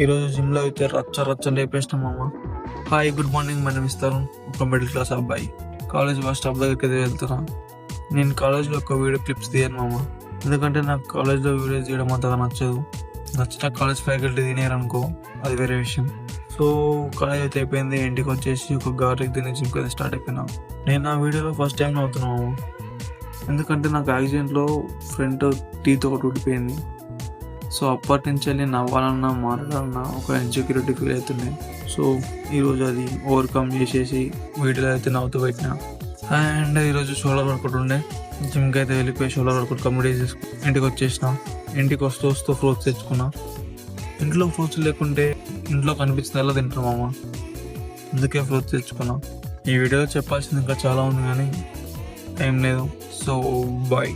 ఈరోజు జిమ్లో అయితే రచ్చ రచ్చ లేపేసినాం మామ. Hi, good morning. మనం ఇస్తారు ఒక మిడిల్ క్లాస్ అబ్బాయి. కాలేజ్ బస్ స్టాప్ దగ్గరికి అయితే వెళ్తున్నా. నేను కాలేజ్లో ఒక వీడియో క్లిప్స్ తీయను మామ, ఎందుకంటే నాకు కాలేజ్లో వీడియోస్ తీయడం అంతగా నచ్చదు. నచ్చిన కాలేజ్ ఫ్యాకల్టీ తినేరనుకో, అది వేరే విషయం. సో కాలేజ్ అయితే అయిపోయింది, ఇంటికి వచ్చేసి ఒక గార్లిక్ తిని జిమ్కి అయితే స్టార్ట్ అయిపోయినా. నేను ఆ వీడియోలో ఫస్ట్ టైం నవ్వుతున్నాను మామ, ఎందుకంటే నాకు యాక్సిడెంట్లో ఫ్రంట్ టీత్ ఒకటి ఊడిపోయింది. సో అప్పటి నుంచి వెళ్ళి నవ్వాలన్నా మాట్లాడాలన్నా ఒక ఇన్సెక్యూరిటీ ఫీల్ అవుతుంది. సో ఈరోజు అది ఓవర్కమ్ చేసేసి వీడియోలో అయితే నవ్వుతూ పెట్టిన. అండ్ ఈరోజు షోల్డర్ వర్కౌట్ ఉండే, జిమ్కి అయితే వెళ్ళిపోయి షోల్డర్ వర్కౌట్ కంప్లీట్ చేసుకుని ఇంటికి వచ్చేసిన. ఇంటికి వస్తూ ఫ్రూట్స్ తెచ్చుకున్నా. ఇంట్లో ఫ్రూట్స్ లేకుంటే ఇంట్లో కనిపించిన ఎలా తింటారు మామ, అందుకే ఫ్రూట్స్ తెచ్చుకున్నా. ఈ వీడియోలో చెప్పాల్సింది ఇంకా చాలా ఉంది కానీ టైం లేదు. So bye.